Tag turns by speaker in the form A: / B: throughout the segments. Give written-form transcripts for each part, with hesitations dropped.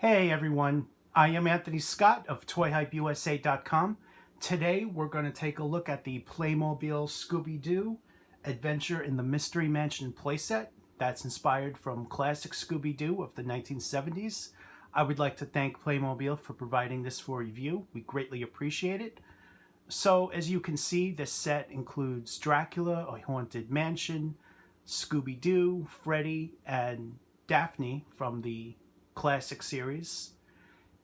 A: Hey everyone, I am Anthony Scott of ToyHypeUSA.com. Today we're going to take a look at the Playmobil Scooby Doo Adventure in the Mystery Mansion playset that's inspired from classic Scooby Doo of the 1970s. I would like to thank Playmobil for providing this for review. We greatly appreciate it. So as you can see, this set includes Dracula, a haunted mansion, Scooby Doo, Freddy, and Daphne from the classic series,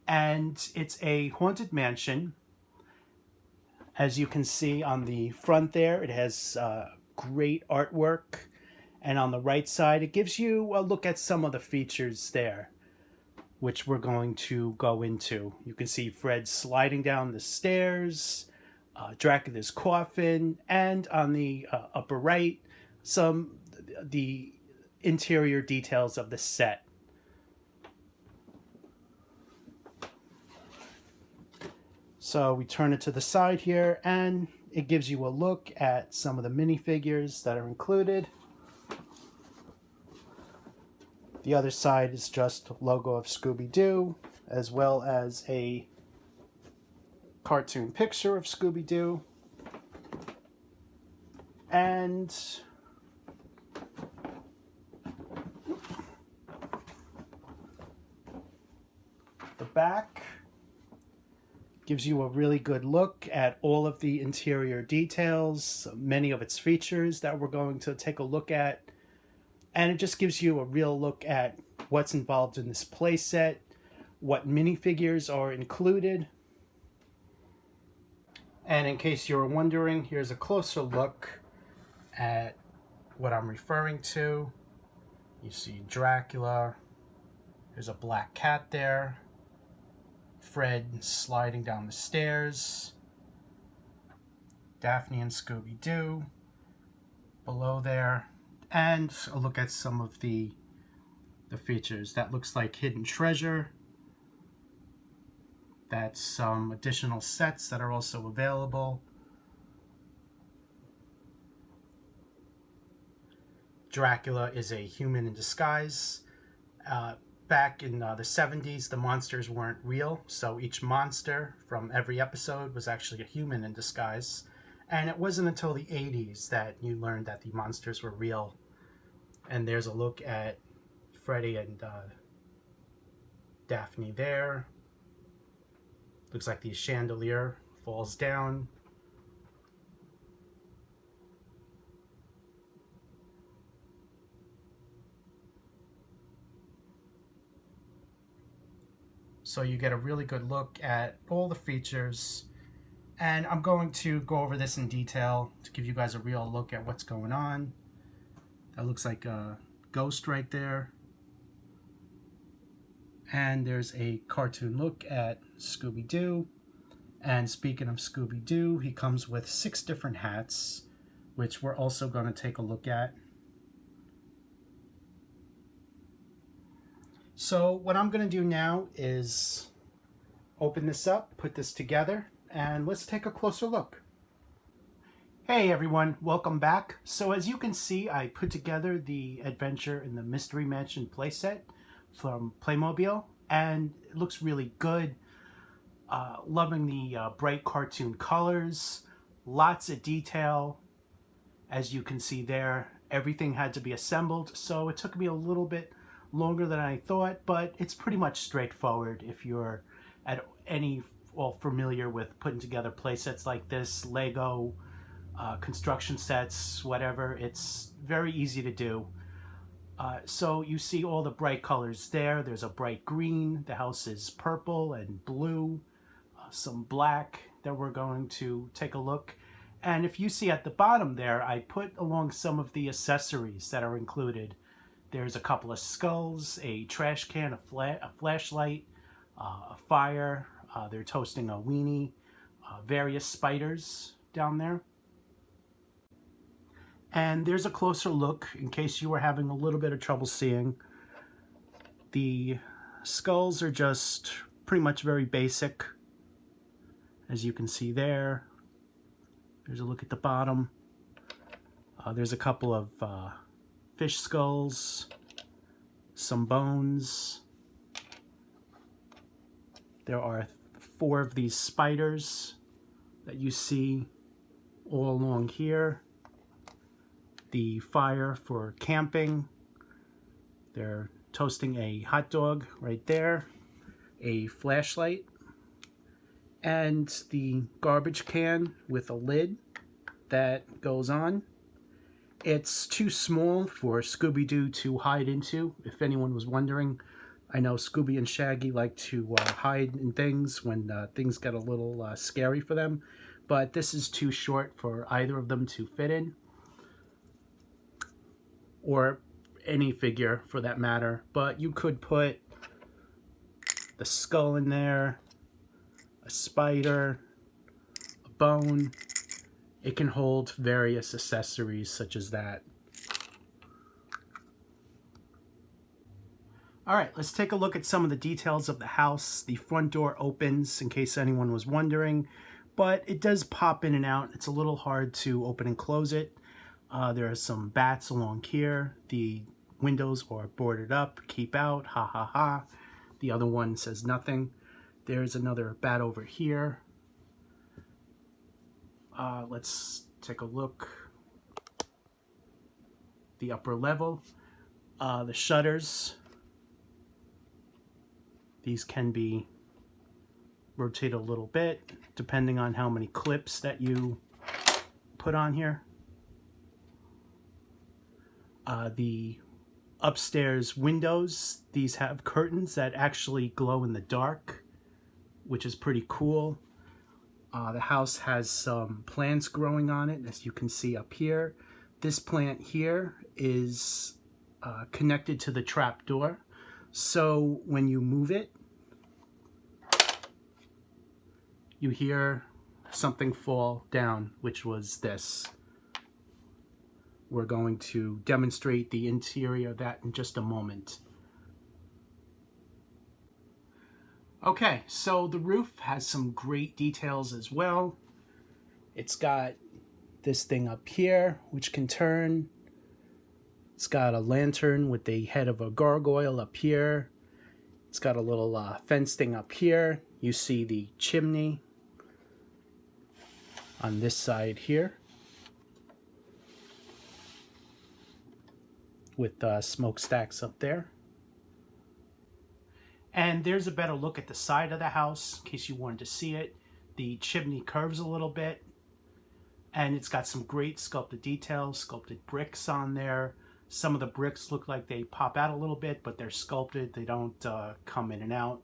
A: and it's a haunted mansion. As you can see on the front there, it has great artwork, and on the right side it gives you a look at some of the features there, which we're going to go into. You can see Fred sliding down the stairs, Dracula's coffin, and on the upper right, the interior details of the set. So we turn it to the side here, and it gives you a look at some of the minifigures that are included. The other side is just a logo of Scooby Doo, as well as a cartoon picture of Scooby Doo. And the back gives you a really good look at all of the interior details, many of its features that we're going to take a look at. And it just gives you a real look at what's involved in this playset, what minifigures are included. And in case you were wondering, here's a closer look at what I'm referring to. You see Dracula, there's a black cat there, Fred sliding down the stairs, Daphne and Scooby Doo below there, and a look at some of the features. That looks like hidden treasure. That's some additional sets that are also available. Dracula is a human in disguise. Back in the 70s, the monsters weren't real, so each monster from every episode was actually a human in disguise. And it wasn't until the 80s that you learned that the monsters were real. And there's a look at Freddy and Daphne there. Looks like the chandelier falls down. So you get a really good look at all the features, and I'm going to go over this in detail to give you guys a real look at what's going on. That looks like a ghost right there. And there's a cartoon look at Scooby Doo. And speaking of Scooby Doo, he comes with 6 different hats, which we're also going to take a look at. So what I'm going to do now is open this up, put this together, and let's take a closer look. Hey everyone, welcome back. So as you can see, I put together the Adventure in the Mystery Mansion playset from Playmobil, and it looks really good. Loving the bright cartoon colors, lots of detail. As you can see there, everything had to be assembled, so it took me a little bit longer than I thought, but it's pretty much straightforward if you're at any all familiar with putting together play sets like this, Lego, construction sets, whatever. It's very easy to do. So you see all the bright colors there. There's a bright green, the house is purple and blue, some black that we're going to take a look. And if you see at the bottom there, I put along some of the accessories that are included. There's a couple of skulls, a trash can, a flashlight, a fire. They're toasting a weenie, various spiders down there. And there's a closer look in case you were having a little bit of trouble seeing. The skulls are just pretty much very basic. As you can see there. There's a look at the bottom. There's a couple of fish skulls, some bones, There are 4 of these spiders that you see all along here. The fire for camping. They're toasting a hot dog right there. A flashlight. And the garbage can with a lid that goes on. It's too small for Scooby Doo to hide into, if anyone was wondering. I know Scooby and Shaggy like to hide in things when things get a little scary for them, but this is too short for either of them to fit in, or any figure for that matter. But you could put the skull in there, a spider, a bone. It can hold various accessories such as that. Alright, let's take a look at some of the details of the house. The front door opens, in case anyone was wondering, but it does pop in and out. It's a little hard to open and close it. There are some bats along here. The windows are boarded up. Keep out, ha ha ha. The other one says nothing. There's another bat over here. Let's take a look. The upper level. The shutters. These can be rotated a little bit, depending on how many clips that you put on here. The upstairs windows, these have curtains that actually glow in the dark, which is pretty cool. The house has some plants growing on it, as you can see up here. This plant here is connected to the trap door. So when you move it, you hear something fall down, which was this. We're going to demonstrate the interior of that in just a moment. Okay, so the roof has some great details as well. It's got this thing up here, which can turn. It's got a lantern with the head of a gargoyle up here. It's got a little fence thing up here. You see the chimney on this side here, with smokestacks up there. And there's a better look at the side of the house, in case you wanted to see it. The chimney curves a little bit, and it's got some great sculpted details, sculpted bricks on there. Some of the bricks look like they pop out a little bit, but they're sculpted. They don't come in and out,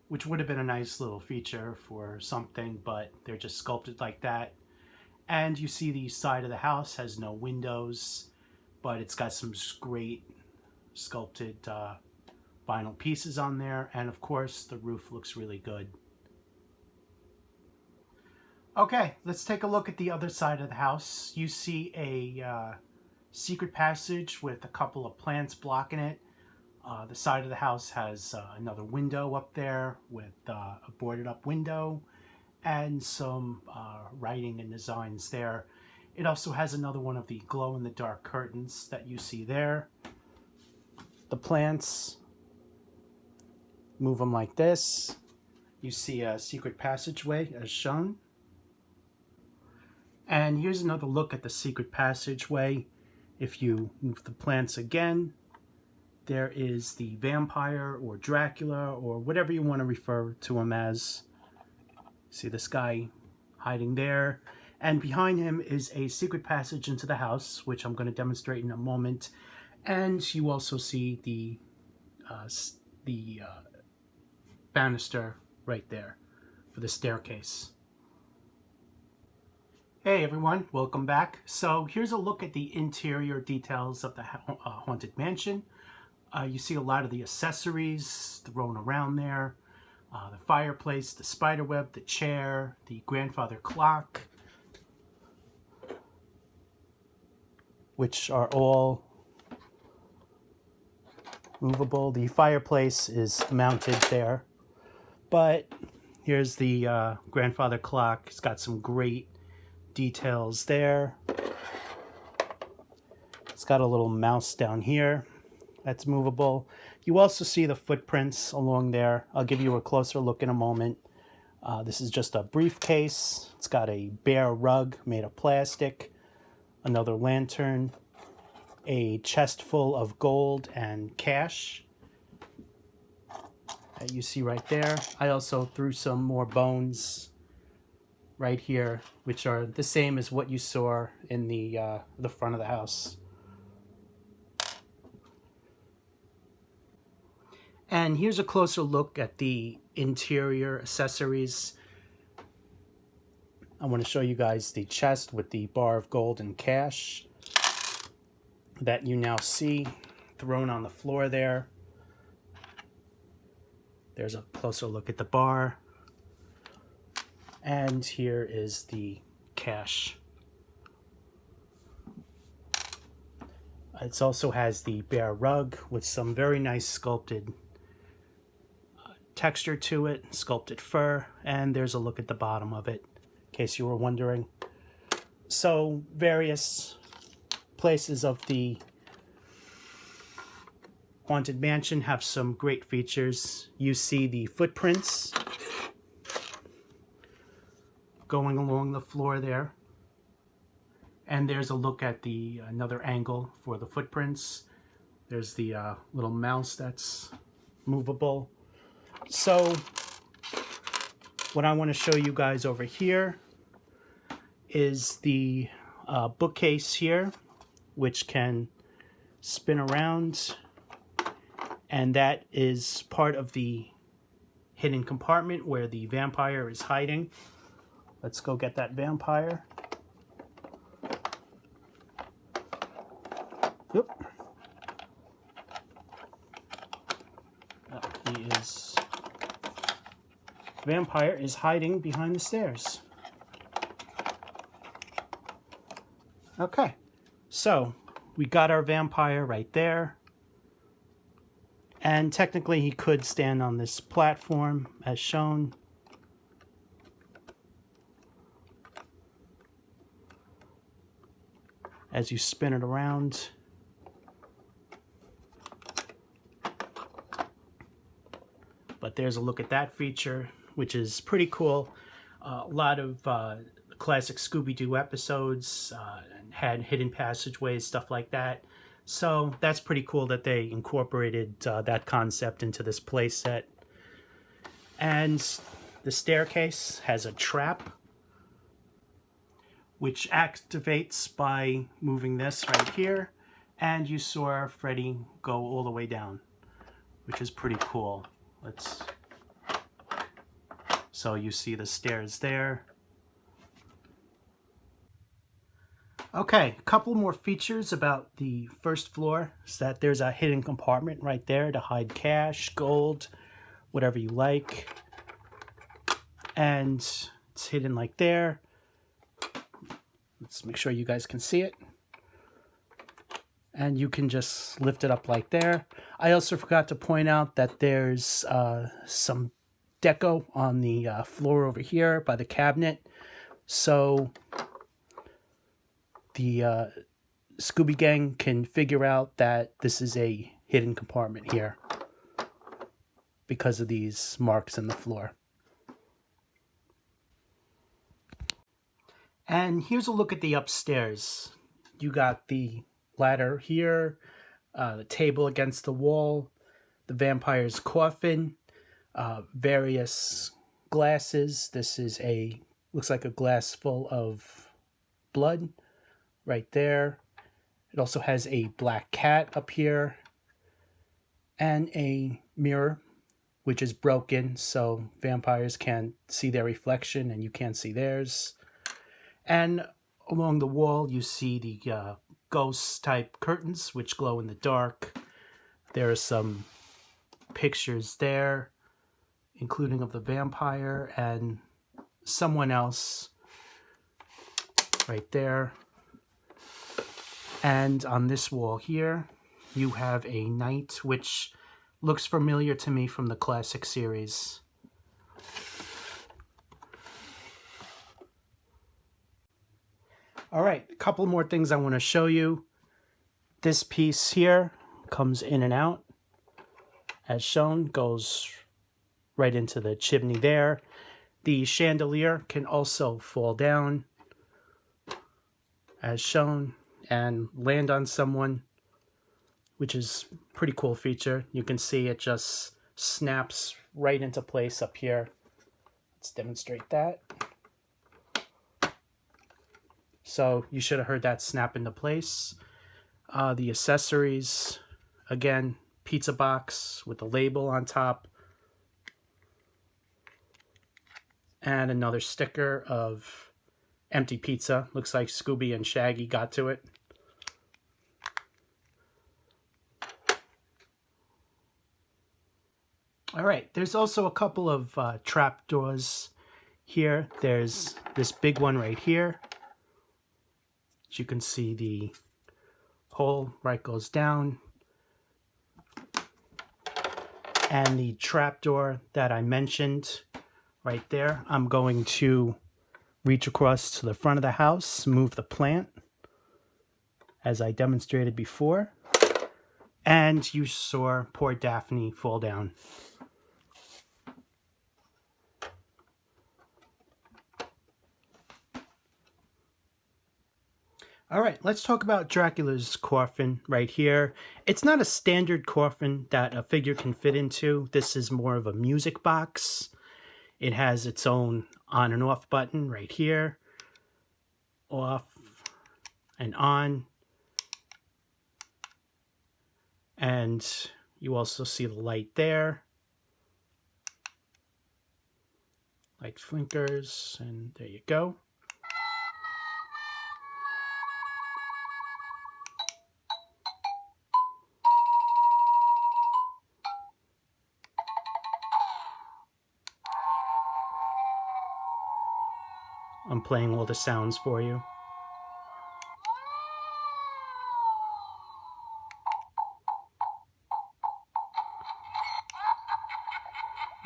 A: which would have been a nice little feature for something, but they're just sculpted like that. And you see the side of the house has no windows, but it's got some great sculpted vinyl pieces on there, and of course the roof looks really good. Okay, let's take a look at the other side of the house. You see a secret passage with a couple of plants blocking it. The side of the house has another window up there with a boarded up window and some writing and designs there. It also has another one of the glow in the dark curtains that you see there. The plants, move them like this. You see a secret passageway as shown. And here's another look at the secret passageway. If you move the plants again, there is the vampire or Dracula or whatever you want to refer to him as. See this guy hiding there. And behind him is a secret passage into the house, which I'm going to demonstrate in a moment. And you also see the banister right there for the staircase. Hey everyone, welcome back. So here's a look at the interior details of the Haunted Mansion. You see a lot of the accessories thrown around there. The fireplace, the spiderweb, the chair, the grandfather clock, which are all movable. The fireplace is mounted there. But here's the grandfather clock. It's got some great details there. It's got a little mouse down here That's movable. You also see the footprints along there. I'll give you a closer look in a moment. This is just a briefcase. It's got a bear rug made of plastic, another lantern, a chest full of gold and cash that you see right there. I also threw some more bones right here, which are the same as what you saw in the front of the house. And here's a closer look at the interior accessories. I want to show you guys the chest with the bar of gold and cash that you now see thrown on the floor there. There's a closer look at the bar. And here is the cash. It also has the bear rug with some very nice sculpted texture to it, sculpted fur, and there's a look at the bottom of it, in case you were wondering. So various places of the Haunted Mansion have some great features. You see the footprints going along the floor there. And there's a look at the another angle for the footprints. There's the little mouse that's movable. So what I want to show you guys over here is the bookcase here, which can spin around, and that is part of the hidden compartment where the vampire is hiding. Let's go get that vampire. Yep. Vampire is hiding behind the stairs. Okay, so we got our vampire right there. And technically he could stand on this platform as shown. As you spin it around. But there's a look at that feature, which is pretty cool. A lot of classic Scooby Doo episodes had hidden passageways, stuff like that. So that's pretty cool that they incorporated that concept into this playset. And the staircase has a trap, which activates by moving this right here. And you saw Freddy go all the way down, which is pretty cool. So you see the stairs there. Okay, a couple more features about the first floor is that there's a hidden compartment right there to hide cash, gold, whatever you like. And it's hidden like there. Let's make sure you guys can see it. And you can just lift it up like there. I also forgot to point out that there's some deco on the floor over here by the cabinet. So the Scooby Gang can figure out that this is a hidden compartment here because of these marks in the floor. And here's a look at the upstairs. You got the ladder here, the table against the wall, the vampire's coffin, various glasses. This is looks like a glass full of blood right there. It also has a black cat up here and a mirror, which is broken, so vampires can't see their reflection and you can't see theirs. And along the wall, you see the ghost-type curtains, which glow in the dark. There are some pictures there, including of the vampire and someone else right there. And on this wall here, you have a knight, which looks familiar to me from the classic series. All right, a couple more things I want to show you. This piece here comes in and out, as shown, goes right into the chimney there. The chandelier can also fall down, as shown, and land on someone, which is a pretty cool feature. You can see it just snaps right into place up here. Let's demonstrate that. So you should have heard that snap into place. The accessories, again, pizza box with the label on top. And another sticker of empty pizza. Looks like Scooby and Shaggy got to it. All right, there's also a couple of trap doors here. There's this big one right here. As you can see, the hole right goes down. And the trap door that I mentioned right there, I'm going to reach across to the front of the house, move the plant, as I demonstrated before. And you saw poor Daphne fall down. All right, let's talk about Dracula's coffin right here. It's not a standard coffin that a figure can fit into. This is more of a music box. It has its own on and off button right here. Off and on. And you also see the light there. Light flickers, and there you go. I'm playing all the sounds for you.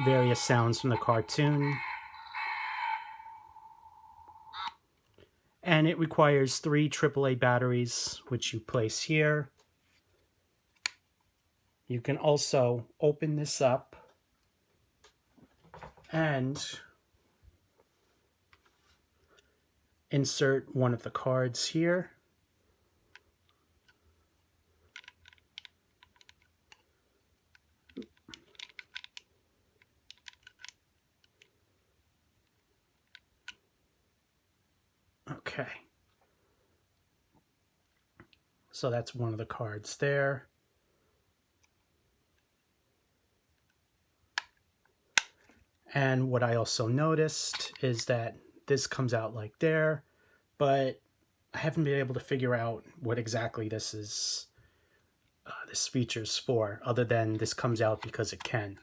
A: Various sounds from the cartoon. And it requires 3 AAA batteries, which you place here. You can also open this up and insert one of the cards here. Okay. So that's one of the cards there. And what I also noticed is that this comes out like there, but I haven't been able to figure out what exactly this is, this feature's for, other than this comes out because it can.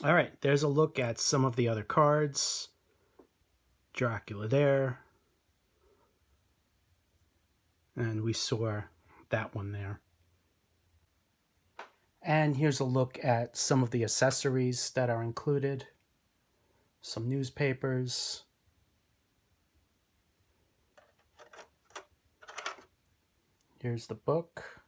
A: All right, there's a look at some of the other cards. Dracula there. And we saw that one there. And here's a look at some of the accessories that are included. Some newspapers. Here's the book.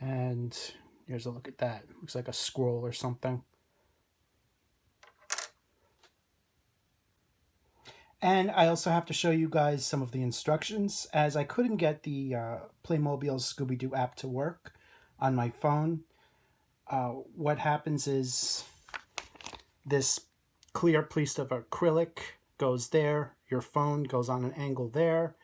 A: And here's a look at that. Looks like a scroll or something. And I also have to show you guys some of the instructions, as I couldn't get the Playmobil Scooby Doo app to work on my phone. What happens is this clear piece of acrylic goes there, your phone goes on an angle there,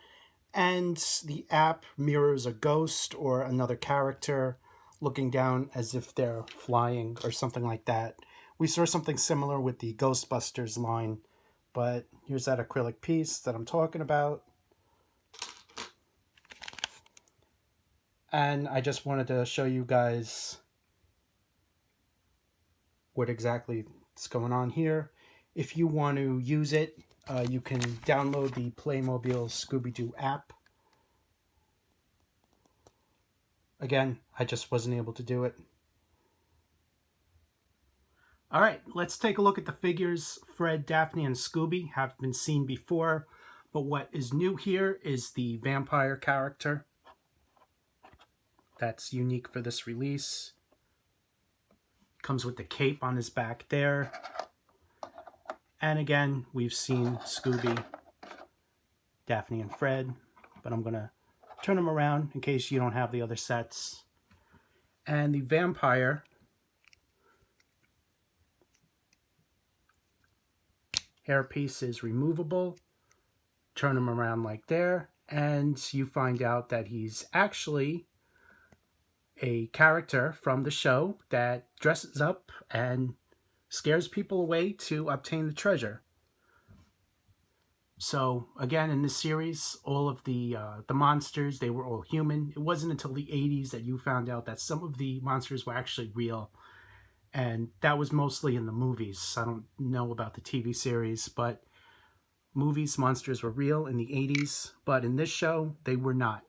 A: and the app mirrors a ghost or another character looking down as if they're flying or something like that. We saw something similar with the Ghostbusters line, but here's that acrylic piece that I'm talking about. And I just wanted to show you guys what exactly is going on here. If you want to use it, you can download the Playmobil Scooby Doo app. Again, I just wasn't able to do it. All right, let's take a look at the figures. Fred, Daphne, and Scooby have been seen before, but what is new here is the vampire character. That's unique for this release. Comes with the cape on his back there. And again, we've seen Scooby, Daphne, and Fred, but I'm going to turn them around in case you don't have the other sets. And the vampire hairpiece is removable. Turn him around like there, and you find out that he's actually a character from the show that dresses up and scares people away to obtain the treasure. So again, in this series, all of the monsters, they were all human. It wasn't until the 80s that you found out that some of the monsters were actually real. And that was mostly in the movies. I don't know about the TV series, but movies, monsters were real in the 80s. But in this show, they were not.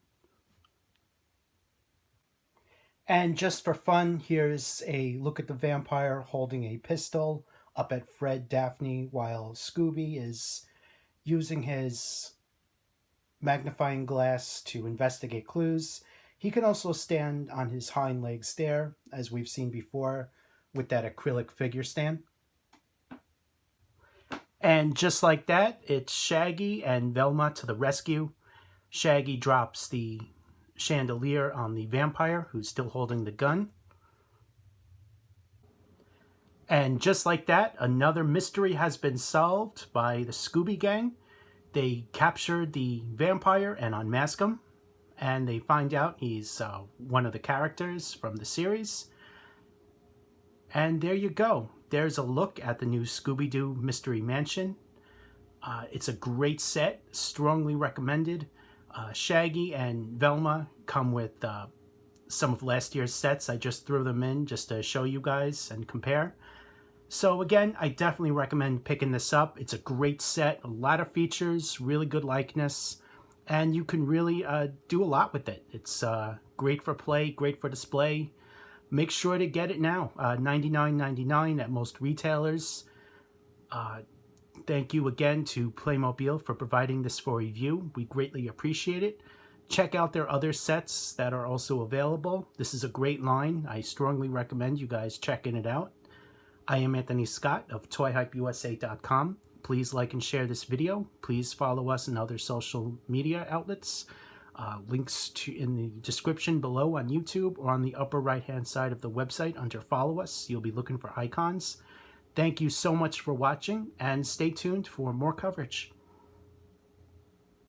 A: And just for fun, here's a look at the vampire holding a pistol up at Fred, Daphne, while Scooby is using his magnifying glass to investigate clues. He can also stand on his hind legs there, as we've seen before, with that acrylic figure stand. And just like that, it's Shaggy and Velma to the rescue. Shaggy drops the chandelier on the vampire, who's still holding the gun. And just like that, another mystery has been solved by the Scooby Gang. They captured the vampire and unmask him, and they find out he's one of the characters from the series. And there you go. There's a look at the new Scooby Doo Mystery Mansion. It's a great set, strongly recommended. Shaggy and Velma come with some of last year's sets. I just threw them in just to show you guys and compare. So again, I definitely recommend picking this up. It's a great set, a lot of features, really good likeness, and you can really do a lot with it. It's great for play, great for display. Make sure to get it now, $99.99 at most retailers. Thank you again to Playmobil for providing this for review. We greatly appreciate it. Check out their other sets that are also available. This is a great line. I strongly recommend you guys checking it out. I am Anthony Scott of ToyHypeUSA.com. Please like and share this video. Please follow us on other social media outlets. Links in the description below on YouTube or on the upper right hand side of the website under follow us. You'll be looking for icons. Thank you so much for watching, and stay tuned for more coverage.